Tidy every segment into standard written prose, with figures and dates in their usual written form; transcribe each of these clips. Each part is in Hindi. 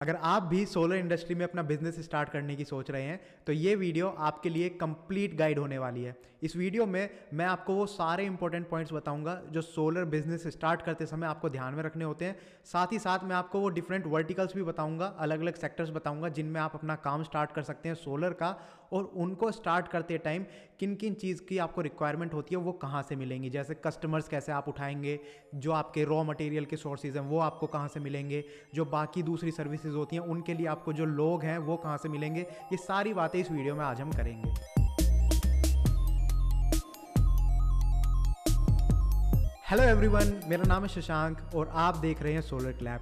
अगर आप भी सोलर इंडस्ट्री में अपना बिजनेस स्टार्ट करने की सोच रहे हैं तो ये वीडियो आपके लिए कंप्लीट गाइड होने वाली है। इस वीडियो में मैं आपको वो सारे इंपॉर्टेंट पॉइंट्स बताऊंगा जो सोलर बिजनेस स्टार्ट करते समय आपको ध्यान में रखने होते हैं। साथ ही साथ मैं आपको वो डिफरेंट वर्टिकल्स भी बताऊंगा, अलग अलग सेक्टर्स बताऊंगा जिनमें आप अपना काम स्टार्ट कर सकते हैं सोलर का, और उनको स्टार्ट करते टाइम किन किन चीज़ की आपको रिक्वायरमेंट होती है वो कहाँ से मिलेंगी। जैसे कस्टमर्स कैसे आप उठाएंगे, जो आपके रॉ मटेरियल के सोर्सेज हैं वो आपको कहाँ से मिलेंगे, जो बाकी दूसरी सर्विसेज होती हैं उनके लिए आपको जो लोग हैं वो कहाँ से मिलेंगे। ये सारी बातें इस वीडियो में आज हम करेंगे। हेलो एवरीवन, मेरा नाम है शशांक और आप देख रहे हैं सोलर क्लैप।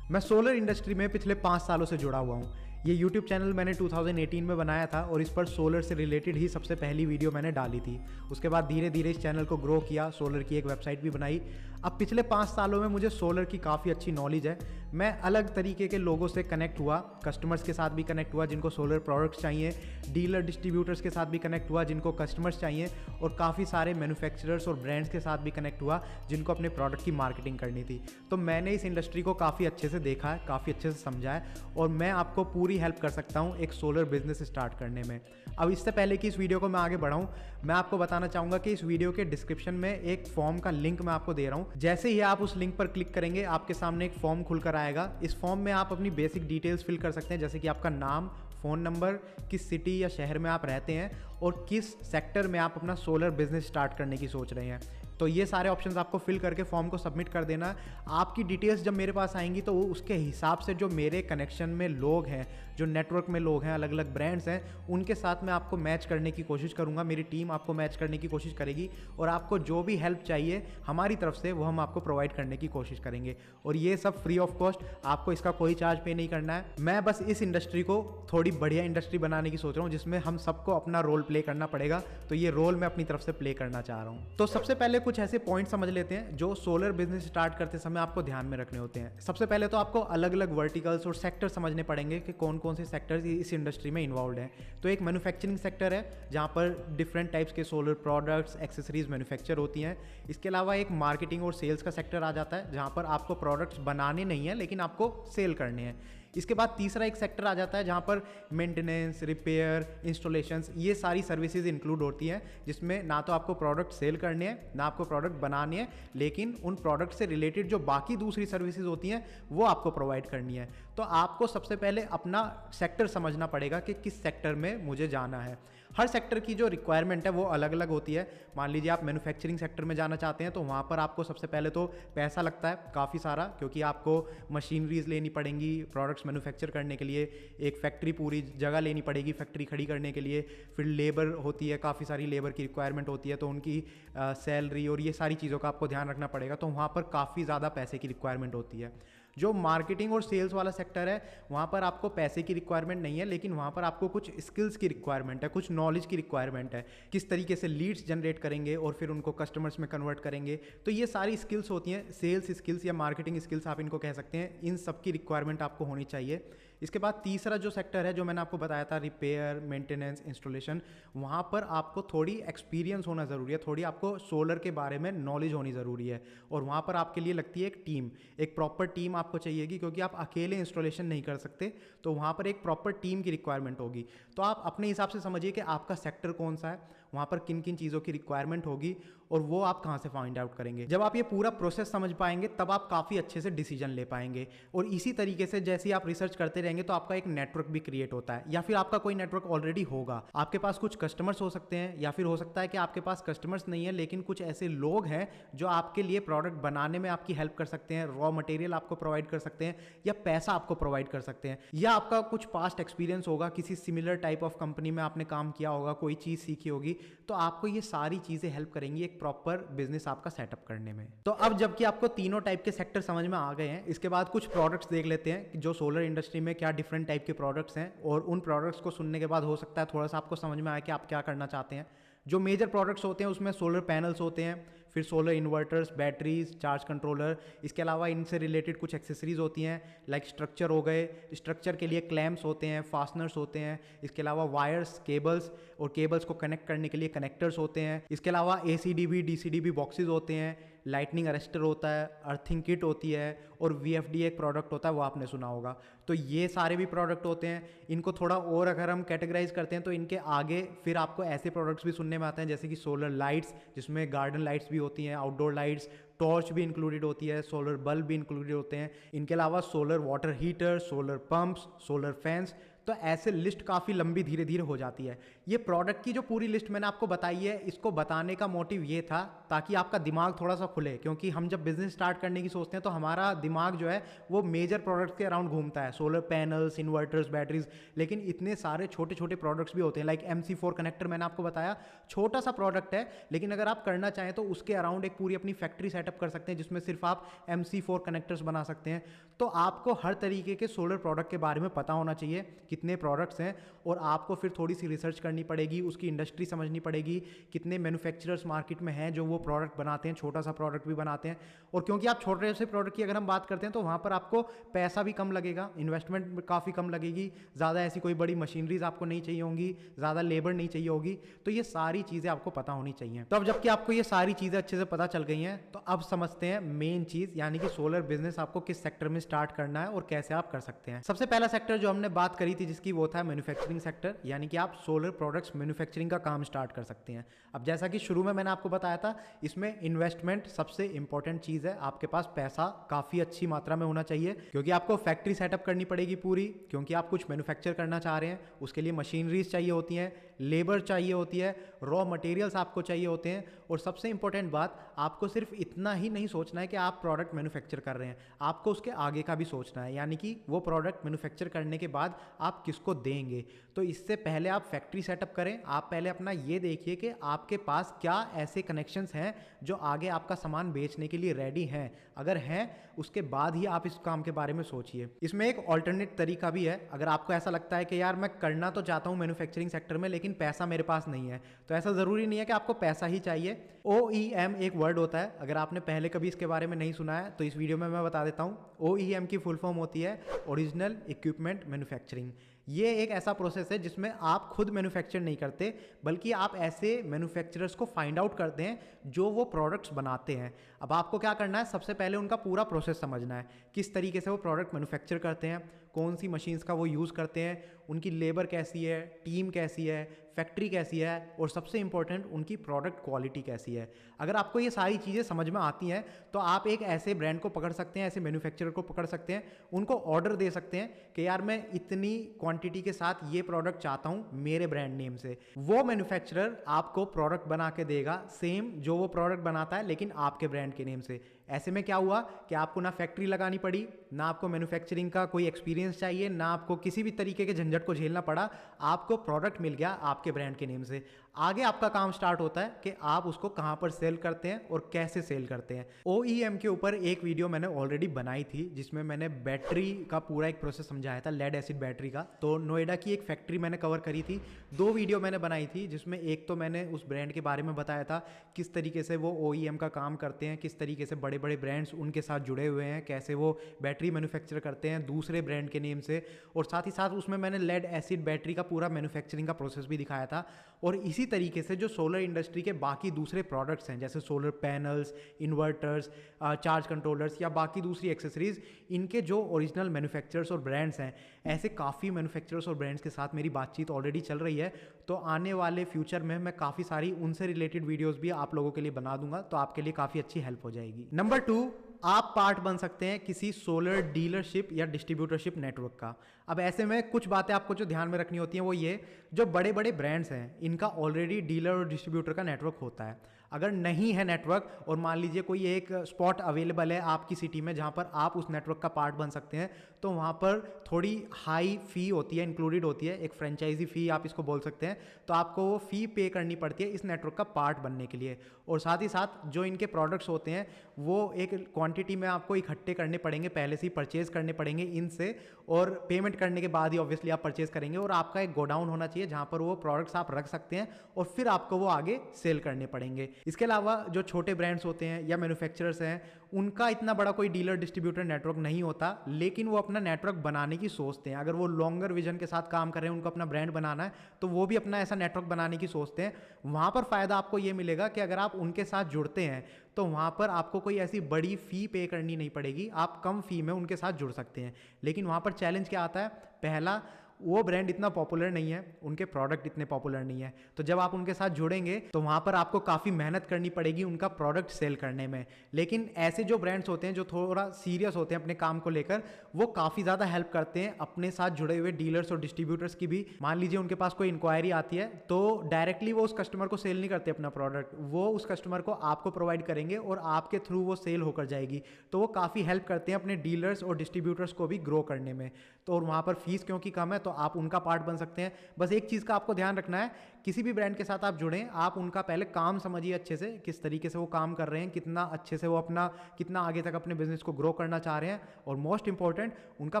मैं सोलर इंडस्ट्री में पिछले 5 सालों से जुड़ा हुआ हूँ। ये यूट्यूब चैनल मैंने 2018 में बनाया था और इस पर सोलर से रिलेटेड ही सबसे पहली वीडियो मैंने डाली थी। उसके बाद धीरे धीरे इस चैनल को ग्रो किया, सोलर की एक वेबसाइट भी बनाई। अब पिछले 5 सालों में मुझे सोलर की काफ़ी अच्छी नॉलेज है। मैं अलग तरीके के लोगों से कनेक्ट हुआ, कस्टमर्स के साथ भी कनेक्ट हुआ जिनको सोलर प्रोडक्ट्स चाहिए, डीलर डिस्ट्रीब्यूटर्स के साथ भी कनेक्ट हुआ जिनको कस्टमर्स चाहिए, और काफ़ी सारे मैन्युफैक्चरर्स और ब्रांड्स के साथ भी कनेक्ट हुआ जिनको अपने प्रोडक्ट की मार्केटिंग करनी थी। तो मैंने इस इंडस्ट्री को काफ़ी अच्छे से देखा है, काफ़ी अच्छे से समझा है, और मैं आपको पूरी हेल्प कर सकता हूँ एक सोलर बिजनेस स्टार्ट करने में। अब इससे पहले कि इस वीडियो को मैं आगे बढ़ाऊँ, मैं आपको बताना चाहूँगा कि इस वीडियो के डिस्क्रिप्शन में एक फॉर्म का लिंक मैं आपको दे रहा हूँ। जैसे ही आप उस लिंक पर क्लिक करेंगे आपके सामने एक फॉर्म खुलकर आएगा। इस फॉर्म में आप अपनी बेसिक डिटेल्स फिल कर सकते हैं, जैसे कि आपका नाम, फ़ोन नंबर, किस सिटी या शहर में आप रहते हैं और किस सेक्टर में आप अपना सोलर बिजनेस स्टार्ट करने की सोच रहे हैं। तो ये सारे ऑप्शंस आपको फिल करके फॉर्म को सबमिट कर देना है। आपकी डिटेल्स जब मेरे पास आएंगी तो उसके हिसाब से जो मेरे कनेक्शन में लोग हैं, जो नेटवर्क में लोग हैं, अलग अलग ब्रांड्स हैं, उनके साथ मैं आपको मैच करने की कोशिश करूंगा। मेरी टीम आपको मैच करने की कोशिश करेगी और आपको जो भी हेल्प चाहिए हमारी तरफ से वो हम आपको प्रोवाइड करने की कोशिश करेंगे। और ये सब फ्री ऑफ कॉस्ट, आपको इसका कोई चार्ज पे नहीं करना है। मैं बस इस इंडस्ट्री को थोड़ी बढ़िया इंडस्ट्री बनाने की सोच रहा हूँ जिसमें हम सबको अपना रोल प्ले करना पड़ेगा। तो ये रोल मैं अपनी तरफ से प्ले करना चाह रहा हूँ। तो सबसे पहले कुछ ऐसे पॉइंट समझ लेते हैं जो सोलर बिजनेस स्टार्ट करते समय आपको ध्यान में रखने होते हैं। सबसे पहले तो आपको अलग अलग वर्टिकल्स और सेक्टर समझने पड़ेंगे कि कौन कौन से सेक्टर्स इस इंडस्ट्री में इन्वॉल्व हैं। तो एक मैन्युफैक्चरिंग सेक्टर है जहाँ पर डिफरेंट टाइप्स के सोलर प्रोडक्ट्स, एक्सेसरीज मैन्युफैक्चर होती हैं। इसके अलावा एक मार्केटिंग और सेल्स का सेक्टर आ जाता है जहाँ पर आपको प्रोडक्ट्स बनाने नहीं है लेकिन आपको सेल करने हैं। इसके बाद तीसरा एक सेक्टर आ जाता है जहाँ पर मेंटेनेंस, रिपेयर, इंस्टॉलेशंस, ये सारी सर्विसेज इंक्लूड होती हैं, जिसमें ना तो आपको प्रोडक्ट सेल करने हैं ना आपको प्रोडक्ट बनाने हैं, लेकिन उन प्रोडक्ट से रिलेटेड जो बाकी दूसरी सर्विसेज होती हैं वो आपको प्रोवाइड करनी है। तो आपको सबसे पहले अपना सेक्टर समझना पड़ेगा कि किस सेक्टर में मुझे जाना है। हर सेक्टर की जो रिक्वायरमेंट है वो अलग अलग होती है। मान लीजिए आप मैन्युफैक्चरिंग सेक्टर में जाना चाहते हैं तो वहाँ पर आपको सबसे पहले तो पैसा लगता है काफ़ी सारा, क्योंकि आपको मशीनरीज लेनी पड़ेंगी प्रोडक्ट्स मैन्युफैक्चर करने के लिए, एक फैक्ट्री पूरी जगह लेनी पड़ेगी फैक्ट्री खड़ी करने के लिए, फिर लेबर होती है, काफ़ी सारी लेबर की रिक्वायरमेंट होती है, तो उनकी सैलरी और ये सारी चीज़ों का आपको ध्यान रखना पड़ेगा। तो वहाँ पर काफ़ी ज़्यादा पैसे की रिक्वायरमेंट होती है। जो मार्केटिंग और सेल्स वाला सेक्टर है वहाँ पर आपको पैसे की रिक्वायरमेंट नहीं है, लेकिन वहाँ पर आपको कुछ स्किल्स की रिक्वायरमेंट है, कुछ नॉलेज की रिक्वायरमेंट है। किस तरीके से लीड्स जनरेट करेंगे और फिर उनको कस्टमर्स में कन्वर्ट करेंगे, तो ये सारी स्किल्स होती हैं, सेल्स स्किल्स या मार्केटिंग स्किल्स आप इनको कह सकते हैं। इन सब की रिक्वायरमेंट आपको होनी चाहिए। इसके बाद तीसरा जो सेक्टर है जो मैंने आपको बताया था, रिपेयर, मेंटेनेंस, इंस्टॉलेशन, वहाँ पर आपको थोड़ी एक्सपीरियंस होना ज़रूरी है, थोड़ी आपको सोलर के बारे में नॉलेज होनी ज़रूरी है। और वहाँ पर आपके लिए लगती है एक टीम, एक प्रॉपर टीम आपको चाहिएगी, क्योंकि आप अकेले इंस्टॉलेशन नहीं कर सकते। तो वहाँ पर एक प्रॉपर टीम की रिक्वायरमेंट होगी। तो आप अपने हिसाब से समझिए कि आपका सेक्टर कौन सा है, वहाँ पर किन किन चीज़ों की रिक्वायरमेंट होगी और वो आप कहाँ से फाइंड आउट करेंगे। जब आप ये पूरा प्रोसेस समझ पाएंगे तब आप काफ़ी अच्छे से डिसीजन ले पाएंगे। और इसी तरीके से जैसे आप रिसर्च करते रहेंगे तो आपका एक नेटवर्क भी क्रिएट होता है, या फिर आपका कोई नेटवर्क ऑलरेडी होगा। आपके पास कुछ कस्टमर्स हो सकते हैं, या फिर हो सकता है कि आपके पास कस्टमर्स नहीं है लेकिन कुछ ऐसे लोग हैं जो आपके लिए प्रोडक्ट बनाने में आपकी हेल्प कर सकते हैं, रॉ मटेरियल आपको प्रोवाइड कर सकते हैं या पैसा आपको प्रोवाइड कर सकते हैं। या आपका कुछ पास्ट एक्सपीरियंस होगा, किसी सिमिलर टाइप ऑफ कंपनी में आपने काम किया होगा, कोई चीज़ सीखी होगी, तो आपको ये सारी चीज़ें हेल्प करेंगी एक प्रॉपर बिजनेस आपका सेटअप करने में। तो अब जबकि आपको तीनों टाइप के सेक्टर समझ में आ गए हैं, इसके बाद कुछ प्रोडक्ट्स देख लेते हैं कि जो सोलर इंडस्ट्री में क्या डिफरेंट टाइप के प्रोडक्ट्स हैं, और उन प्रोडक्ट्स को सुनने के बाद हो सकता है थोड़ा सा आपको समझ में आए कि आप क्या करना चाहते हैं। जो मेजर प्रोडक्ट्स होते हैं उसमें सोलर पैनल्स होते हैं, फिर solar inverters, batteries, charge controller. इसके अलावा इनसे रिलेटेड कुछ एक्सेसरीज होती हैं, लाइक स्ट्रक्चर हो गए, स्ट्रक्चर के लिए क्लैम्प्स होते हैं, फास्टनर्स होते हैं। इसके अलावा वायर्स, केबल्स, और केबल्स को कनेक्ट करने के लिए कनेक्टर्स होते हैं। इसके अलावा ACDB, DCDB बॉक्सेस होते हैं, लाइटनिंग अरेस्टर होता है, अर्थिंग किट होती है और VFD एक प्रोडक्ट होता है, वो आपने सुना होगा। तो ये सारे भी प्रोडक्ट होते हैं। इनको थोड़ा और अगर हम कैटेगराइज करते हैं तो इनके आगे फिर आपको ऐसे प्रोडक्ट्स भी सुनने में आते हैं जैसे कि सोलर लाइट्स, जिसमें गार्डन लाइट्स भी होती हैं, आउटडोर लाइट्स, टॉर्च भी इंक्लूडेड होती है, सोलर बल्ब भी इंक्लूडेड होते हैं। इनके अलावा solar water heater, solar pumps, solar fans. तो ऐसे लिस्ट काफ़ी लंबी धीरे धीरे हो जाती है। ये प्रोडक्ट की जो पूरी लिस्ट मैंने आपको बताई है, इसको बताने का मोटिव ये था ताकि आपका दिमाग थोड़ा सा खुले, क्योंकि हम जब बिजनेस स्टार्ट करने की सोचते हैं तो हमारा दिमाग जो है वो मेजर प्रोडक्ट्स के अराउंड घूमता है, सोलर पैनल्स, इन्वर्टर्स, बैटरीज। लेकिन इतने सारे छोटे छोटे प्रोडक्ट्स भी होते हैं, लाइक MC4 कनेक्टर मैंने आपको बताया, छोटा सा प्रोडक्ट है, लेकिन अगर आप करना चाहें तो उसके अराउंड एक पूरी अपनी फैक्ट्री सेटअप कर सकते हैं जिसमें सिर्फ आप MC4 कनेक्टर्स बना सकते हैं। तो आपको हर तरीके के सोलर प्रोडक्ट के बारे में पता होना चाहिए, कितने प्रोडक्ट्स हैं, और आपको फिर थोड़ी सी रिसर्च करनी पड़ेगी, उसकी इंडस्ट्री समझनी पड़ेगी, कितने मैन्युफैक्चरर्स मार्केट में हैं जो वो प्रोडक्ट बनाते हैं, छोटा सा प्रोडक्ट भी बनाते हैं। और क्योंकि आप छोटे से प्रोडक्ट की अगर हम बात करते हैं तो वहाँ पर आपको पैसा भी कम लगेगा, इन्वेस्टमेंट काफ़ी कम लगेगी, ज़्यादा ऐसी कोई बड़ी मशीनरीज आपको नहीं चाहिए होंगी, ज़्यादा लेबर नहीं चाहिए होगी। तो ये सारी चीज़ें आपको पता होनी चाहिए। तो अब जबकि आपको ये सारी चीज़ें अच्छे से पता चल गई हैं, तो अब समझते हैं मेन चीज़, यानी कि सोलर बिजनेस आपको किस सेक्टर में स्टार्ट करना है और कैसे आप कर सकते हैं। सबसे पहला सेक्टर जो हमने बात करी थी जिसकी, वो था मैन्युफैक्चरिंग सेक्टर, यानी कि आप सोलर प्रोडक्ट्स मैन्युफैक्चरिंग का काम स्टार्ट कर सकते हैं। अब जैसा कि शुरू में मैंने आपको बताया था, इसमें इन्वेस्टमेंट सबसे इंपॉर्टेंट चीज़ है। आपके पास पैसा काफ़ी अच्छी मात्रा में होना चाहिए, क्योंकि आपको फैक्ट्री सेटअप करनी पड़ेगी पूरी, क्योंकि आप कुछ मैन्युफैक्चर करना चाह रहे हैं। उसके लिए मशीनरीज चाहिए होती हैं, लेबर चाहिए होती है, रॉ मटेरियल्स आपको चाहिए होते हैं। और सबसे इंपॉर्टेंट बात, आपको सिर्फ इतना ही नहीं सोचना है कि आप प्रोडक्ट मैन्युफैक्चर कर रहे हैं, आपको उसके आगे का भी सोचना है, यानी कि वो प्रोडक्ट मैन्युफैक्चर करने के बाद आप किसको देंगे। तो इससे पहले आप फैक्ट्री सेटअप करें। आप पहले अपना ये देखिए कि आपके पास क्या ऐसे कनेक्शंस हैं जो आगे आपका सामान बेचने के लिए रेडी हैं। अगर हैं, उसके बाद ही आप इस काम के बारे में सोचिए। इसमें एक ऑल्टरनेट तरीका भी है। अगर आपको ऐसा लगता है कि यार मैं करना तो चाहता हूँ मैन्युफैक्चरिंग सेक्टर में, लेकिन पैसा मेरे पास नहीं है, तो ऐसा ज़रूरी नहीं है कि आपको पैसा ही चाहिए। OEM एक वर्ड होता है, अगर आपने पहले कभी इसके बारे में नहीं सुना है तो इस वीडियो में मैं बता देता हूँ। OEM की फुल फॉर्म होती है ओरिजिनल इक्विपमेंट मैन्युफैक्चरिंग। ये एक ऐसा प्रोसेस है जिसमें आप खुद मैन्युफैक्चर नहीं करते, बल्कि आप ऐसे मैन्युफैक्चरर्स को फाइंड आउट करते हैं जो वो प्रोडक्ट्स बनाते हैं। अब आपको क्या करना है, सबसे पहले उनका पूरा प्रोसेस समझना है, किस तरीके से वो प्रोडक्ट मैन्युफैक्चर करते हैं, कौन सी मशीन्स का वो यूज़ करते हैं, उनकी लेबर कैसी है, टीम कैसी है, फैक्ट्री कैसी है, और सबसे इंपॉर्टेंट उनकी प्रोडक्ट क्वालिटी कैसी है। अगर आपको ये सारी चीज़ें समझ में आती हैं तो आप एक ऐसे ब्रांड को पकड़ सकते हैं, ऐसे मैन्युफैक्चरर को पकड़ सकते हैं, उनको ऑर्डर दे सकते हैं कि यार मैं इतनी क्वांटिटी के साथ ये प्रोडक्ट चाहता हूँ मेरे ब्रांड नेम से। वो मैन्युफैक्चरर आपको प्रोडक्ट बना के देगा सेम जो वो प्रोडक्ट बनाता है, लेकिन आपके ब्रांड के नेम से। ऐसे में क्या हुआ कि आपको ना फैक्ट्री लगानी पड़ी, ना आपको मैन्युफैक्चरिंग का कोई एक्सपीरियंस चाहिए, ना आपको किसी भी तरीके के झंझट को झेलना पड़ा, आपको प्रोडक्ट मिल गया आपके ब्रांड के नेम से। आगे आपका काम स्टार्ट होता है कि आप उसको कहां पर सेल करते हैं और कैसे सेल करते हैं। OEM के ऊपर एक वीडियो मैंने ऑलरेडी बनाई थी जिसमें मैंने बैटरी का पूरा एक प्रोसेस समझाया था, लेड एसिड बैटरी का। तो नोएडा की एक फैक्ट्री मैंने कवर करी थी, 2 वीडियो मैंने बनाई थी, जिसमें एक तो मैंने उस ब्रांड के बारे में बताया था, किस तरीके से वो OEM का काम करते हैं, किस तरीके से बड़े बड़े ब्रांड्स उनके साथ जुड़े हुए हैं, कैसे वो बैटरी मैन्युफैक्चर करते हैं दूसरे ब्रांड के नेम से। और साथ ही साथ उसमें मैंने लेड एसिड बैटरी का पूरा मैन्युफैक्चरिंग का प्रोसेस भी दिखाया था। और इसी तरीके से जो सोलर इंडस्ट्री के बाकी दूसरे प्रोडक्ट्स हैं, जैसे solar panels, inverters, charge controllers या बाकी दूसरी एक्सेसरीज, इनके जो ओरिजिनल मैन्युफैक्चरर्स और ब्रांड्स हैं, ऐसे काफ़ी मैन्युफैक्चरर्स और ब्रांड्स के साथ मेरी बातचीत ऑलरेडी चल रही है। तो आने वाले फ्यूचर में मैं काफ़ी सारी उनसे रिलेटेड वीडियोज़ भी आप लोगों के लिए बना दूंगा, तो आपके लिए काफ़ी अच्छी हेल्प हो जाएगी। नंबर 2, आप पार्ट बन सकते हैं किसी सोलर डीलरशिप या डिस्ट्रीब्यूटरशिप नेटवर्क का। अब ऐसे में कुछ बातें आपको जो ध्यान में रखनी होती हैं वो ये, जो बड़े बड़े ब्रांड्स हैं इनका ऑलरेडी डीलर और डिस्ट्रीब्यूटर का नेटवर्क होता है। अगर नहीं है नेटवर्क और मान लीजिए कोई एक स्पॉट अवेलेबल है आपकी सिटी में जहां पर आप उस नेटवर्क का पार्ट बन सकते हैं, तो वहां पर थोड़ी हाई फी होती है, इंक्लूडेड होती है, एक फ्रेंचाइजी फी आप इसको बोल सकते हैं। तो आपको वो फी पे करनी पड़ती है इस नेटवर्क का पार्ट बनने के लिए। और साथ ही साथ जो इनके प्रोडक्ट्स होते हैं वो एक क्वांटिटी में आपको इकट्ठे करने पड़ेंगे, पहले से ही परचेज करने पड़ेंगे इनसे, और पेमेंट करने के बाद ही ऑब्वियसली आप परचेज करेंगे। और आपका एक गोडाउन होना चाहिए जहां पर वो प्रोडक्ट्स आप रख सकते हैं और फिर आपको वो आगे सेल करने पड़ेंगे। इसके अलावा जो छोटे ब्रांड्स होते हैं या मैन्युफैक्चरर्स हैं, उनका इतना बड़ा कोई डीलर डिस्ट्रीब्यूटर नेटवर्क नहीं होता, लेकिन वो अपना नेटवर्क बनाने की सोचते हैं। अगर वो लॉन्गर विजन के साथ काम कर रहे हैं, उनको अपना ब्रांड बनाना है, तो वो भी अपना ऐसा नेटवर्क बनाने की सोचते हैं। वहाँ पर फ़ायदा आपको ये मिलेगा कि अगर आप उनके साथ जुड़ते हैं तो वहाँ पर आपको कोई ऐसी बड़ी फ़ी पे करनी नहीं पड़ेगी, आप कम फ़ी में उनके साथ जुड़ सकते हैं। लेकिन वहाँ पर चैलेंज क्या आता है? पहला, वो ब्रांड इतना पॉपुलर नहीं है, उनके प्रोडक्ट इतने पॉपुलर नहीं है, तो जब आप उनके साथ जुड़ेंगे तो वहाँ पर आपको काफ़ी मेहनत करनी पड़ेगी उनका प्रोडक्ट सेल करने में। लेकिन ऐसे जो ब्रांड्स होते हैं जो थोड़ा सीरियस होते हैं अपने काम को लेकर, वो काफ़ी ज़्यादा हेल्प करते हैं अपने साथ जुड़े हुए डीलर्स और डिस्ट्रीब्यूटर्स की भी। मान लीजिए उनके पास कोई इंक्वायरी आती है तो डायरेक्टली वो उस कस्टमर को सेल नहीं करते अपना प्रोडक्ट, वो उस कस्टमर को आपको प्रोवाइड करेंगे और आपके थ्रू वो सेल होकर जाएगी। तो वो काफ़ी हेल्प करते हैं अपने डीलर्स और डिस्ट्रीब्यूटर्स को भी ग्रो करने में। तो और वहाँ पर फीस क्योंकि कम है तो आप उनका पार्ट बन सकते हैं। बस एक चीज़ का आपको ध्यान रखना है, किसी भी ब्रांड के साथ आप जुड़ें, आप उनका पहले काम समझिए अच्छे से, किस तरीके से वो काम कर रहे हैं, कितना अच्छे से वो अपना कितना आगे तक अपने बिजनेस को ग्रो करना चाह रहे हैं, और मोस्ट इंपॉर्टेंट उनका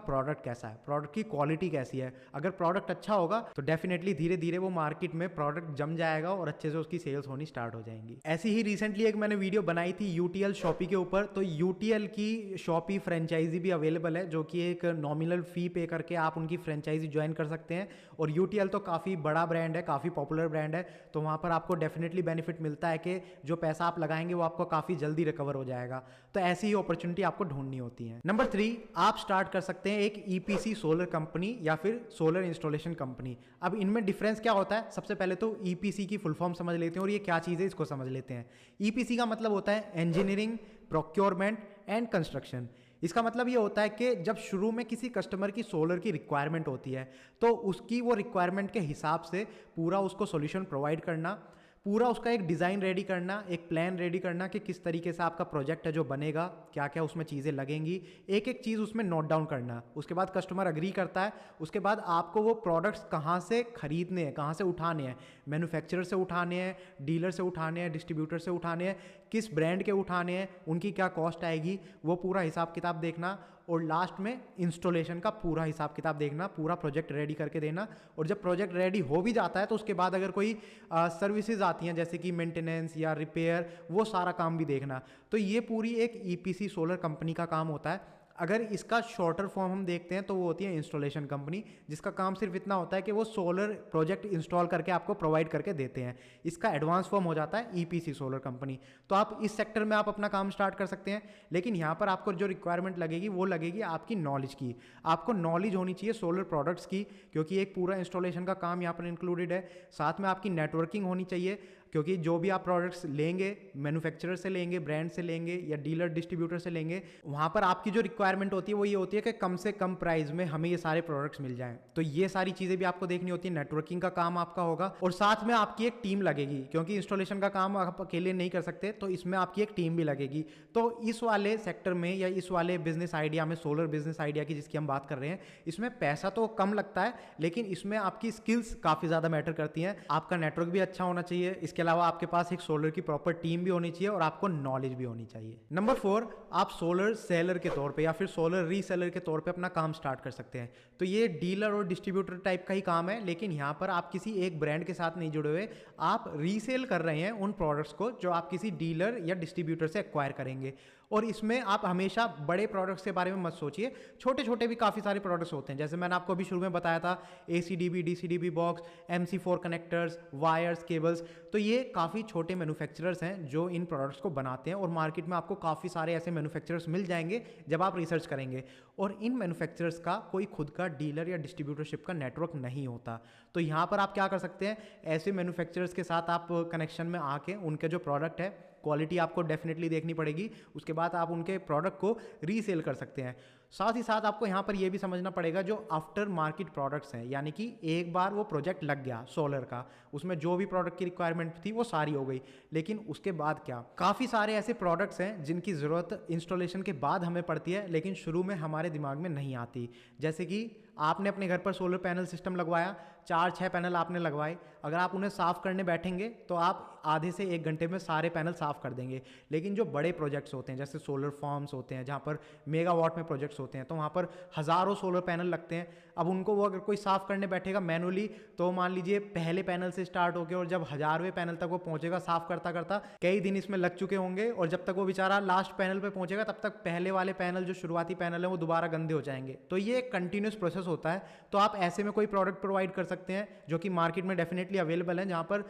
प्रोडक्ट कैसा है, प्रोडक्ट की क्वालिटी कैसी है। अगर प्रोडक्ट अच्छा होगा तो डेफिनेटली धीरे धीरे वो मार्केट में प्रोडक्ट जम जाएगा और अच्छे से उसकी सेल्स होनी स्टार्ट हो जाएंगी। ऐसी ही रिसेंटली एक मैंने वीडियो बनाई थी यूटीएल शॉपी के ऊपर। तो यूटीएल की शॉपी फ्रेंचाइजी भी अवेलेबल है, जो कि एक नॉमिनल फी पे करके आप उनकी फ्रेंचाइजी ज्वाइन कर सकते हैं। और यूटीएल तो काफ़ी बड़ा ब्रांड है, काफ़ी पॉपुलर ब्रांड है, तो वहाँ पर आपको डेफिनेटली बेनिफिट मिलता है कि जो पैसा आप लगाएंगे वो आपको काफ़ी जल्दी रिकवर हो जाएगा। तो ऐसी ही अपॉर्चुनिटी आपको ढूंढनी होती है। नंबर 3, आप स्टार्ट कर सकते हैं एक ईपीसी सोलर कंपनी या फिर सोलर इंस्टॉलेशन कंपनी। अब इनमें डिफरेंस क्या होता है? सबसे पहले तो ईपीसी की फुल फॉर्म समझ लेते हैं और ये क्या चीज़ है इसको समझ लेते हैं। ईपीसी का मतलब होता है इंजीनियरिंग, प्रोक्योरमेंट एंड कंस्ट्रक्शन। इसका मतलब ये होता है कि जब शुरू में किसी कस्टमर की सोलर की रिक्वायरमेंट होती है तो उसकी वो रिक्वायरमेंट के हिसाब से पूरा उसको सॉल्यूशन प्रोवाइड करना, पूरा उसका एक डिज़ाइन रेडी करना, एक प्लान रेडी करना कि किस तरीके से आपका प्रोजेक्ट है जो बनेगा, क्या क्या उसमें चीज़ें लगेंगी, एक एक चीज़ उसमें नोट डाउन करना। उसके बाद कस्टमर अग्री करता है, उसके बाद आपको वो प्रोडक्ट्स कहाँ से खरीदने हैं, कहाँ से उठाने हैं, मैन्युफैक्चरर से उठाने हैं, डीलर से उठाने हैं, डिस्ट्रीब्यूटर से उठाने हैं, किस ब्रांड के उठाने हैं, उनकी क्या कॉस्ट आएगी, वो पूरा हिसाब किताब देखना, और लास्ट में इंस्टॉलेशन का पूरा हिसाब किताब देखना, पूरा प्रोजेक्ट रेडी करके देना। और जब प्रोजेक्ट रेडी हो भी जाता है तो उसके बाद अगर कोई सर्विसेज आती हैं जैसे कि मेंटेनेंस या रिपेयर, वो सारा काम भी देखना। तो ये पूरी एक ईपीसी सोलर कंपनी का काम होता है। अगर इसका शॉर्टर फॉर्म हम देखते हैं तो वो होती है इंस्टॉलेशन कंपनी, जिसका काम सिर्फ इतना होता है कि वो सोलर प्रोजेक्ट इंस्टॉल करके आपको प्रोवाइड करके देते हैं। इसका एडवांस फॉर्म हो जाता है ईपीसी सोलर कंपनी। तो आप इस सेक्टर में आप अपना काम स्टार्ट कर सकते हैं, लेकिन यहाँ पर आपको जो रिक्वायरमेंट लगेगी वो लगेगी आपकी नॉलेज की। आपको नॉलेज होनी चाहिए सोलर प्रोडक्ट्स की, क्योंकि एक पूरा इंस्टॉलेशन का काम यहाँ पर इंक्लूडेड है। साथ में आपकी नेटवर्किंग होनी चाहिए, क्योंकि जो भी आप प्रोडक्ट्स लेंगे, मैन्युफैक्चरर से लेंगे, ब्रांड से लेंगे या डीलर डिस्ट्रीब्यूटर से लेंगे, वहाँ पर आपकी जो रिक्वायरमेंट होती है वो ये होती है कि कम से कम प्राइस में हमें ये सारे प्रोडक्ट्स मिल जाएं। तो ये सारी चीज़ें भी आपको देखनी होती है। नेटवर्किंग का काम आपका होगा और साथ में आपकी एक टीम लगेगी, क्योंकि इंस्टॉलेशन का काम आप अकेले नहीं कर सकते, तो इसमें आपकी एक टीम भी लगेगी। तो इस वाले सेक्टर में या इस वाले बिजनेस आइडिया में, सोलर बिजनेस आइडिया की जिसकी हम बात कर रहे हैं, इसमें पैसा तो कम लगता है, लेकिन इसमें आपकी स्किल्स काफ़ी ज़्यादा मैटर करती हैं। आपका नेटवर्क भी अच्छा होना चाहिए, इसके अलावा आपके पास एक सोलर की प्रॉपर टीम भी होनी चाहिए और आपको नॉलेज भी होनी चाहिए। नंबर 4, आप सोलर सेलर के तौर पे या फिर सोलर रीसेलर के तौर पे अपना काम स्टार्ट कर सकते हैं। तो ये डीलर और डिस्ट्रीब्यूटर टाइप का ही काम है, लेकिन यहाँ पर आप किसी एक ब्रांड के साथ नहीं जुड़े हुए, आप रीसेल कर रहे हैं उन प्रोडक्ट्स को जो आप किसी डीलर या डिस्ट्रीब्यूटर से एक्वायर करेंगे। और इसमें आप हमेशा बड़े प्रोडक्ट्स के बारे में मत सोचिए, छोटे छोटे भी काफ़ी सारे प्रोडक्ट्स होते हैं। जैसे मैंने आपको अभी शुरू में बताया था, ACDB, DCDB box, MC4 connectors, wires, cables, तो ये काफ़ी छोटे मैन्युफैक्चरर्स हैं जो इन प्रोडक्ट्स को बनाते हैं। और मार्केट में आपको काफ़ी सारे ऐसे मैन्युफैक्चरर्स मिल जाएंगे जब आप रिसर्च करेंगे। और इन मैन्युफैक्चरर्स का कोई खुद का डीलर या डिस्ट्रीब्यूटरशिप का नेटवर्क नहीं होता। तो यहाँ पर आप क्या कर सकते हैं, ऐसे मैन्युफैक्चरर्स के साथ आप कनेक्शन में आके उनके जो प्रोडक्ट है, क्वालिटी आपको डेफिनेटली देखनी पड़ेगी, उसके बाद आप उनके प्रोडक्ट को रीसेल कर सकते हैं। साथ ही साथ आपको यहाँ पर यह भी समझना पड़ेगा जो आफ्टर मार्केट प्रोडक्ट्स हैं, यानी कि एक बार वो प्रोजेक्ट लग गया सोलर का, उसमें जो भी प्रोडक्ट की रिक्वायरमेंट थी वो सारी हो गई, लेकिन उसके बाद क्या, काफ़ी सारे ऐसे प्रोडक्ट्स हैं जिनकी ज़रूरत इंस्टॉलेशन के बाद हमें पड़ती है, लेकिन शुरू में हमारे दिमाग में नहीं आती। जैसे कि आपने अपने घर पर सोलर पैनल सिस्टम लगवाया, 4-6 पैनल आपने लगवाए, अगर आप उन्हें साफ़ करने बैठेंगे तो आप आधे से 1 घंटे में सारे पैनल साफ़ कर देंगे। लेकिन जो बड़े प्रोजेक्ट्स होते हैं जैसे सोलर फार्म्स होते हैं, जहाँ पर मेगावाट में प्रोजेक्ट्स होते हैं, तो वहाँ पर हज़ारों सोलर पैनल लगते हैं। अब उनको वो अगर कोई साफ़ करने बैठेगा मैनुअली, तो मान लीजिए पहले पैनल से स्टार्ट होकर और जब 1000वें पैनल तक वो पहुँचेगा, साफ़ करता करता कई दिन इसमें लग चुके होंगे, और जब तक वो बेचारा लास्ट पैनल पे पहुँचेगा तब तक पहले वाले पैनल जो शुरुआती पैनल है वो दोबारा गंदे हो जाएंगे। तो ये एक कंटिन्यूस प्रोसेस होता है। तो आप ऐसे में कोई प्रोडक्ट प्रोवाइड कर सकते हैं जो कि मार्केट में डेफिनेटली अवेलेबल है, जहाँ पर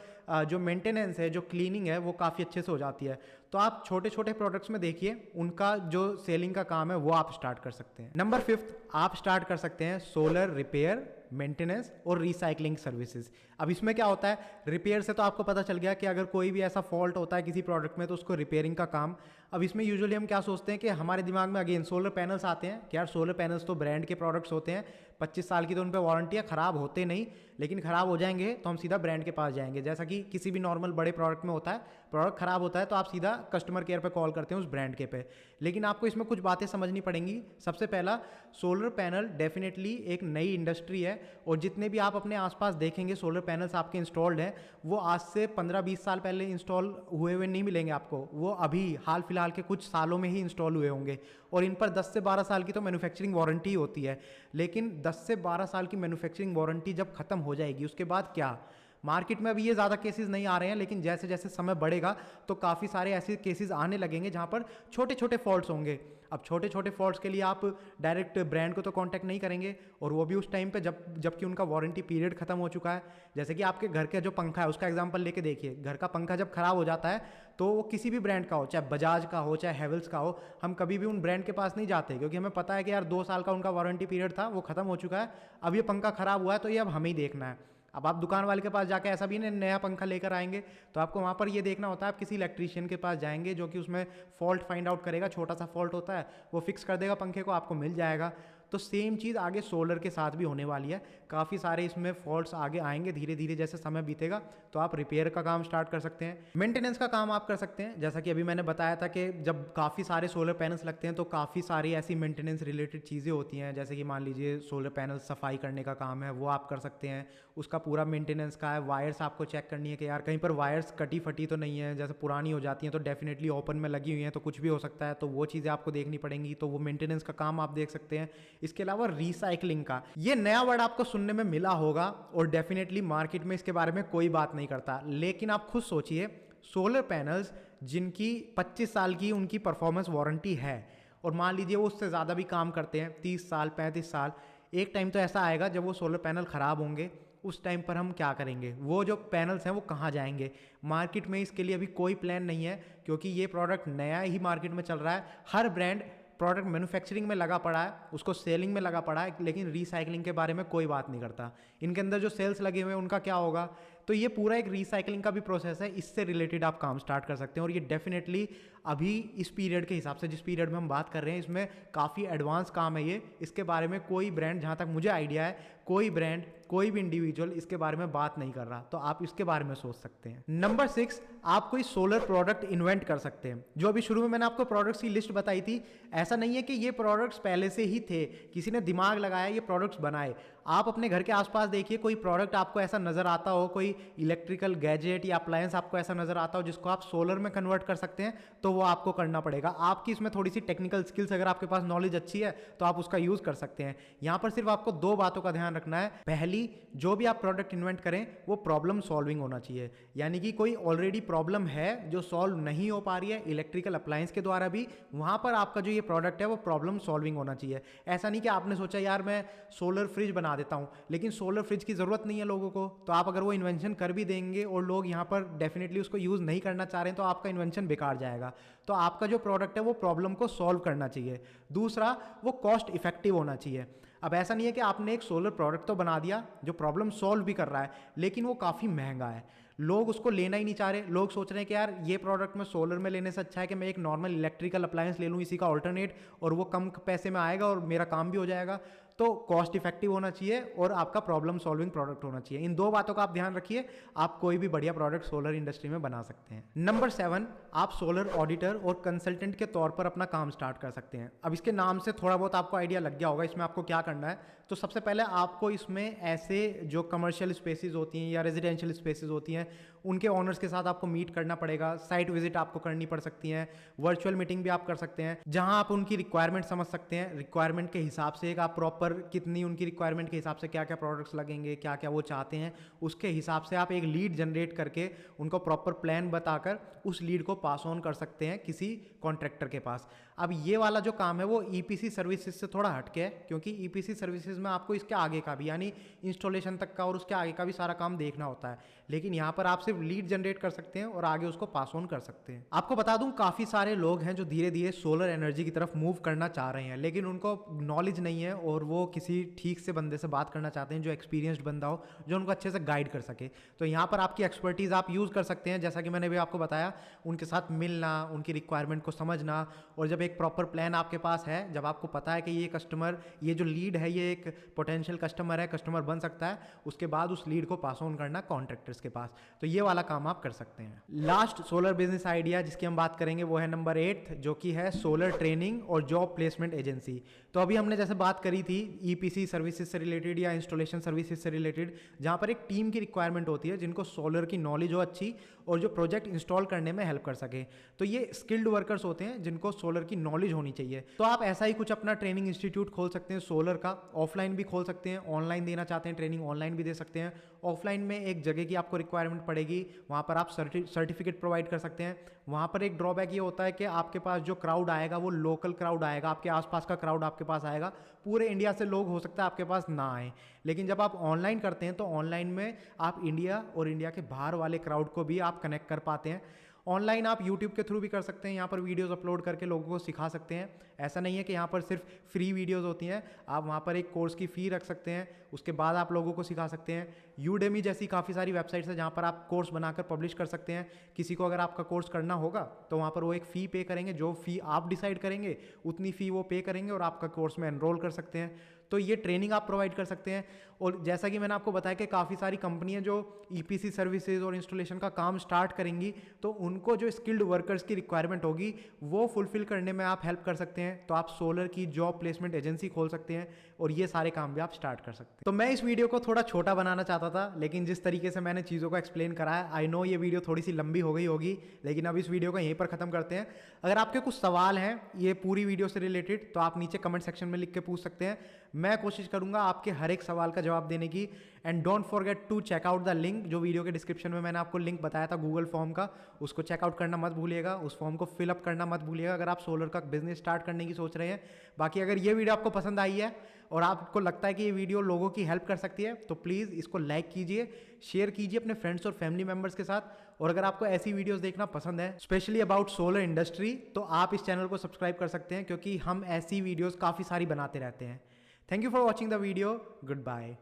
जो मेंटेनेंस है, जो क्लीनिंग है, वो काफ़ी अच्छे से हो जाती है। तो आप छोटे छोटे प्रोडक्ट्स में देखिए, उनका जो सेलिंग का काम है वो आप स्टार्ट कर सकते हैं। नंबर 5 आप स्टार्ट कर सकते हैं सोलर रिपेयर, मेंटेनेंस और रिसाइकलिंग सर्विसेज। अब इसमें क्या होता है, रिपेयर से तो आपको पता चल गया कि अगर कोई भी ऐसा फॉल्ट होता है किसी प्रोडक्ट में तो उसको रिपेयरिंग का काम। अब इसमें यूजुअली हम क्या सोचते हैं कि हमारे दिमाग में अगेन सोलर पैनल्स आते हैं कि यार सोलर पैनल्स तो ब्रांड के प्रोडक्ट्स होते हैं, 25 साल की तो उन पर वारंटी है, ख़राब होते नहीं, लेकिन ख़राब हो जाएंगे तो हम सीधा ब्रांड के पास जाएंगे। जैसा कि किसी भी नॉर्मल बड़े प्रोडक्ट में होता है, प्रोडक्ट ख़राब होता है तो आप सीधा कस्टमर केयर पे कॉल करते हैं उस ब्रांड के पे। लेकिन आपको इसमें कुछ बातें समझनी पड़ेंगी। सबसे पहला, सोलर पैनल डेफिनेटली एक नई इंडस्ट्री है, और जितने भी आप अपने आसपास देखेंगे सोलर पैनल्स आपके इंस्टॉल्ड हैं, वो आज से 15-20 साल पहले इंस्टॉल हुए हुए नहीं मिलेंगे आपको, वो अभी हाल फिलहाल के कुछ सालों में ही इंस्टॉल हुए होंगे। और इन पर 10 से 12 साल की तो मैन्युफैक्चरिंग वारंटी होती है। लेकिन 10 से 12 साल की मैन्युफैक्चरिंग वारंटी जब खत्म हो जाएगी उसके बाद क्या, मार्केट में अभी ये ज़्यादा केसेस नहीं आ रहे हैं, लेकिन जैसे जैसे समय बढ़ेगा तो काफ़ी सारे ऐसे केसेस आने लगेंगे जहाँ पर छोटे छोटे फॉल्ट्स होंगे। अब छोटे छोटे फॉल्ट्स के लिए आप डायरेक्ट ब्रांड को तो कांटेक्ट नहीं करेंगे, और वो भी उस टाइम पे जबकि उनका वारंटी पीरियड खत्म हो चुका है। जैसे कि आपके घर का जो पंखा है उसका एग्जांपल लेके देखिए, घर का पंखा जब खराब हो जाता है तो वो किसी भी ब्रांड का हो, चाहे बजाज का हो चाहे हैवेल्स का हो, हम कभी भी उन ब्रांड के पास नहीं जाते, क्योंकि हमें पता है कि यार 2 साल का उनका वारंटी पीरियड था, वो खत्म हो चुका है, अब ये पंखा खराब हुआ है तो ये अब हमें ही देखना है। अब आप दुकान वाले के पास जाके ऐसा भी नहीं नया पंखा लेकर आएंगे, तो आपको वहाँ पर ये देखना होता है, आप किसी इलेक्ट्रीशियन के पास जाएंगे जो कि उसमें फॉल्ट फाइंड आउट करेगा, छोटा सा फॉल्ट होता है वो फिक्स कर देगा पंखे को, आपको मिल जाएगा। तो सेम चीज़ आगे सोलर के साथ भी होने वाली है। काफ़ी सारे इसमें फॉल्ट्स आगे आएंगे धीरे धीरे जैसे समय बीतेगा, तो आप रिपेयर का काम स्टार्ट कर सकते हैं, मेंटेनेंस का काम आप कर सकते हैं। जैसा कि अभी मैंने बताया था कि जब काफ़ी सारे सोलर पैनल्स लगते हैं तो काफ़ी सारी ऐसी मेंटेनेंस रिलेटेड चीज़ें होती हैं, जैसे कि मान लीजिए सोलर पैनल सफाई करने का काम है, वो आप कर सकते हैं, उसका पूरा मेंटेनेंस का है। वायर्स आपको चेक करनी है कि यार कहीं पर वायर्स कटी फटी तो नहीं है, जैसे पुरानी हो जाती हैं तो डेफिनेटली ओपन में लगी हुई हैं तो कुछ भी हो सकता है, तो वो चीज़ें आपको देखनी पड़ेंगी, तो वो मेंटेनेंस का काम आप देख सकते हैं। इसके अलावा रिसाइकलिंग का, ये नया वर्ड आपको सुनने में मिला होगा और डेफिनेटली मार्केट में इसके बारे में कोई बात नहीं करता, लेकिन आप खुद सोचिए, सोलर पैनल्स जिनकी 25 साल की उनकी परफॉर्मेंस वारंटी है, और मान लीजिए वो उससे ज़्यादा भी काम करते हैं, 30 साल 35 साल, एक टाइम तो ऐसा आएगा जब वो सोलर पैनल ख़राब होंगे, उस टाइम पर हम क्या करेंगे, वो जो पैनल्स हैं वो कहाँ जाएंगे। मार्केट में इसके लिए अभी कोई प्लान नहीं है, क्योंकि ये प्रोडक्ट नया ही मार्केट में चल रहा है। हर ब्रांड प्रोडक्ट मैन्युफैक्चरिंग में लगा पड़ा है, उसको सेलिंग में लगा पड़ा है, लेकिन रीसाइकलिंग के बारे में कोई बात नहीं करता। इनके अंदर जो सेल्स लगे हुए हैं उनका क्या होगा, तो ये पूरा एक रीसाइकलिंग का भी प्रोसेस है, इससे रिलेटेड आप काम स्टार्ट कर सकते हैं। और ये डेफिनेटली अभी इस पीरियड के हिसाब से, जिस पीरियड में हम बात कर रहे हैं, इसमें काफ़ी एडवांस काम है ये। इसके बारे में कोई ब्रांड, जहाँ तक मुझे आइडिया है, कोई ब्रांड, कोई भी इंडिविजुअल इसके बारे में बात नहीं कर रहा, तो आप इसके बारे में सोच सकते हैं। नंबर 6, आप कोई सोलर प्रोडक्ट इन्वेंट कर सकते हैं। जो अभी शुरू में मैंने आपको प्रोडक्ट्स की लिस्ट बताई थी, ऐसा नहीं है कि ये प्रोडक्ट्स पहले से ही थे, किसी ने दिमाग लगाया ये प्रोडक्ट्स बनाए। आप अपने घर के आसपास देखिए, कोई प्रोडक्ट आपको ऐसा नजर आता हो, कोई इलेक्ट्रिकल गैजेट या अप्लायंस आपको ऐसा नजर आता हो जिसको आप सोलर में कन्वर्ट कर सकते हैं, तो वो आपको करना पड़ेगा। आपकी इसमें थोड़ी सी टेक्निकल स्किल्स, अगर आपके पास नॉलेज अच्छी है तो आप उसका यूज कर सकते हैं। यहां पर सिर्फ आपको 2 बातों का ध्यान रखना है। पहली, जो भी आप प्रोडक्ट इन्वेंट करें वो प्रॉब्लम सॉल्विंग होना चाहिए, यानी कि कोई ऑलरेडी प्रॉब्लम है जो सॉल्व नहीं हो पा रही है इलेक्ट्रिकल अप्लायंस के द्वारा भी, वहां पर आपका जो ये प्रोडक्ट है वो प्रॉब्लम सॉल्विंग होना चाहिए। ऐसा नहीं कि आपने सोचा यार मैं सोलर फ्रिज बना देता हूं, लेकिन सोलर फ्रिज की जरूरत नहीं है लोगों को, तो आप अगर वो इन्वेंशन कर भी देंगे और लोग यहाँ पर डेफिनेटली उसको यूज नहीं करना चाह रहे हैं, तो आपका इन्वेंशन बेकार जाएगा। तो आपका जो प्रोडक्ट है वो प्रॉब्लम को सॉल्व करना चाहिए। दूसरा, वो कॉस्ट इफेक्टिव होना चाहिए। अब ऐसा नहीं है कि आपने एक सोलर प्रोडक्ट तो बना दिया जो प्रॉब्लम सॉल्व भी कर रहा है, लेकिन वो काफ़ी महंगा है, लोग उसको लेना ही नहीं चाह रहे। लोग सोच रहे हैं कि यार ये प्रोडक्ट मैं सोलर में लेने से अच्छा है कि मैं एक नॉर्मल इलेक्ट्रिकल अप्लायंस ले लूँ इसी का ऑल्टरनेट, और वो कम पैसे में आएगा और मेरा काम भी हो जाएगा। तो कॉस्ट इफेक्टिव होना चाहिए और आपका प्रॉब्लम सॉल्विंग प्रोडक्ट होना चाहिए। इन दो बातों का आप ध्यान रखिए, आप कोई भी बढ़िया प्रोडक्ट सोलर इंडस्ट्री में बना सकते हैं। नंबर 7, आप सोलर ऑडिटर और कंसल्टेंट के तौर पर अपना काम स्टार्ट कर सकते हैं। अब इसके नाम से थोड़ा बहुत आपको आइडिया लग गया होगा इसमें आपको क्या करना है। तो सबसे पहले आपको इसमें ऐसे जो कमर्शियल स्पेसेस होती हैं या रेजिडेंशियल स्पेसेस होती हैं उनके ओनर्स के साथ आपको मीट करना पड़ेगा, साइट विजिट आपको करनी पड़ सकती है, वर्चुअल मीटिंग भी आप कर सकते हैं जहां आप उनकी रिक्वायरमेंट समझ सकते हैं। रिक्वायरमेंट के हिसाब से एक आप प्रॉपर कितनी उनकी रिक्वायरमेंट के हिसाब से क्या क्या प्रोडक्ट्स लगेंगे, क्या क्या वो चाहते हैं, उसके हिसाब से आप एक लीड जनरेट करके उनको प्रॉपर प्लान बताकर उस लीड को पास ऑन कर सकते हैं किसी कॉन्ट्रैक्टर के पास। अब ये वाला जो काम है वो ईपीसी सर्विसेज से थोड़ा हटके है, क्योंकि ईपीसी सर्विसेज में आपको इसके आगे का भी यानी इंस्टॉलेशन तक का और उसके आगे का भी सारा काम देखना होता है, लेकिन यहाँ पर आप सिर्फ लीड जनरेट कर सकते हैं और आगे उसको पास ऑन कर सकते हैं। आपको बता दूं काफ़ी सारे लोग हैं जो धीरे धीरे सोलर एनर्जी की तरफ मूव करना चाह रहे हैं, लेकिन उनको नॉलेज नहीं है और वो किसी ठीक से बंदे से बात करना चाहते हैं जो एक्सपीरियंस्ड बंदा हो, जो उनको अच्छे से गाइड कर सके। तो यहाँ पर आपकी एक्सपर्टीज़ आप यूज़ कर सकते हैं, जैसा कि मैंने भी आपको बताया, उनके साथ मिलना, उनकी रिक्वायरमेंट को समझना, और जब एक प्रॉपर प्लान आपके पास है, जब आपको पता है कि ये कस्टमर, ये जो लीड है ये एक पोटेंशियल कस्टमर है, कस्टमर बन सकता है, उसके बाद उस लीड को पास ऑन करना कॉन्ट्रैक्टर्स के पास। तो ये वाला काम आप कर सकते हैं। लास्ट सोलर बिजनेस आइडिया जिसकी हम बात करेंगे वो है नंबर 8, जो कि है सोलर ट्रेनिंग और जॉब प्लेसमेंट एजेंसी। तो अभी हमने जैसे बात करी थी ईपीसी सर्विसेज से रिलेटेड या इंस्टॉलेशन सर्विसेज से रिलेटेड, जहां पर एक टीम की रिक्वायरमेंट होती है जिनको सोलर की नॉलेज हो अच्छी और जो प्रोजेक्ट इंस्टॉल करने में हेल्प कर सके। तो ये स्किल्ड वर्कर्स होते हैं जिनको सोलर की नॉलेज होनी चाहिए। तो आप ऐसा ही कुछ अपना ट्रेनिंग इंस्टीट्यूट खोल सकते हैं सोलर का, ऑफलाइन भी खोल सकते हैं, ऑनलाइन देना चाहते हैं ट्रेनिंग ऑनलाइन भी दे सकते हैं। ऑफलाइन में एक जगह की आपको रिक्वायरमेंट पड़ेगी, वहाँ पर आप सर्टिफिकेट प्रोवाइड कर सकते हैं। वहाँ पर एक ड्रॉबैक ये होता है कि आपके पास जो क्राउड आएगा वो लोकल क्राउड आएगा, आपके आसपास का क्राउड आपके पास आएगा, पूरे इंडिया से लोग हो सकता है आपके पास ना आए। लेकिन जब आप ऑनलाइन करते हैं तो ऑनलाइन में आप इंडिया और इंडिया के बाहर वाले क्राउड को भी आप कनेक्ट कर पाते हैं। ऑनलाइन आप यूट्यूब के थ्रू भी कर सकते हैं, यहाँ पर वीडियोस अपलोड करके लोगों को सिखा सकते हैं। ऐसा नहीं है कि यहाँ पर सिर्फ फ्री वीडियोस होती हैं, आप वहाँ पर एक कोर्स की फ़ी रख सकते हैं, उसके बाद आप लोगों को सिखा सकते हैं। यूडेमी जैसी काफ़ी सारी वेबसाइट्स है जहाँ पर आप कोर्स बनाकर पब्लिश कर सकते हैं। किसी को अगर आपका कोर्स करना होगा तो वहाँ पर वो एक फ़ी पे करेंगे, जो फ़ी आप डिसाइड करेंगे उतनी फ़ी वो पे करेंगे और आपका कोर्स में एनरोल कर सकते हैं। तो ये ट्रेनिंग आप प्रोवाइड कर सकते हैं। और जैसा कि मैंने आपको बताया कि काफ़ी सारी कंपनियां जो ईपीसी सर्विसेज और इंस्टॉलेशन का काम स्टार्ट करेंगी, तो उनको जो स्किल्ड वर्कर्स की रिक्वायरमेंट होगी वो फुलफिल करने में आप हेल्प कर सकते हैं। तो आप सोलर की जॉब प्लेसमेंट एजेंसी खोल सकते हैं और ये सारे काम भी आप स्टार्ट कर सकते हैं। तो मैं इस वीडियो को थोड़ा छोटा बनाना चाहता था, लेकिन जिस तरीके से मैंने चीज़ों को एक्सप्लेन करा है, आई नो ये वीडियो थोड़ी सी लंबी हो गई होगी, लेकिन अब इस वीडियो को यहीं पर ख़त्म करते हैं। अगर आपके कुछ सवाल हैं ये पूरी वीडियो से रिलेटेड तो आप नीचे कमेंट सेक्शन में लिख के पूछ सकते हैं। मैं कोशिश करूंगा आपके हर एक सवाल का जवाब देने की। And don't forget to check out the link, जो वीडियो के डिस्क्रिप्शन में मैंने आपको लिंक बताया था गूगल फॉर्म का, उसको चेकआउट करना मत भूलिएगा, उस फॉर्म को फिलअप करना मत भूलिएगा अगर आप सोलर का बिजनेस स्टार्ट करने की सोच रहे हैं। बाकी अगर ये वीडियो आपको पसंद आई है और आपको लगता है कि ये वीडियो लोगों की हेल्प कर सकती है तो प्लीज़ इसको लाइक कीजिए, शेयर कीजिए अपने फ्रेंड्स और फैमिली मेंबर्स के साथ। और अगर आपको ऐसी वीडियोस देखना पसंद है स्पेशली अबाउट सोलर इंडस्ट्री, तो आप इस चैनल को सब्सक्राइब कर सकते हैं, क्योंकि हम ऐसी वीडियोस काफ़ी सारी बनाते रहते हैं। Thank you for watching the video, good bye.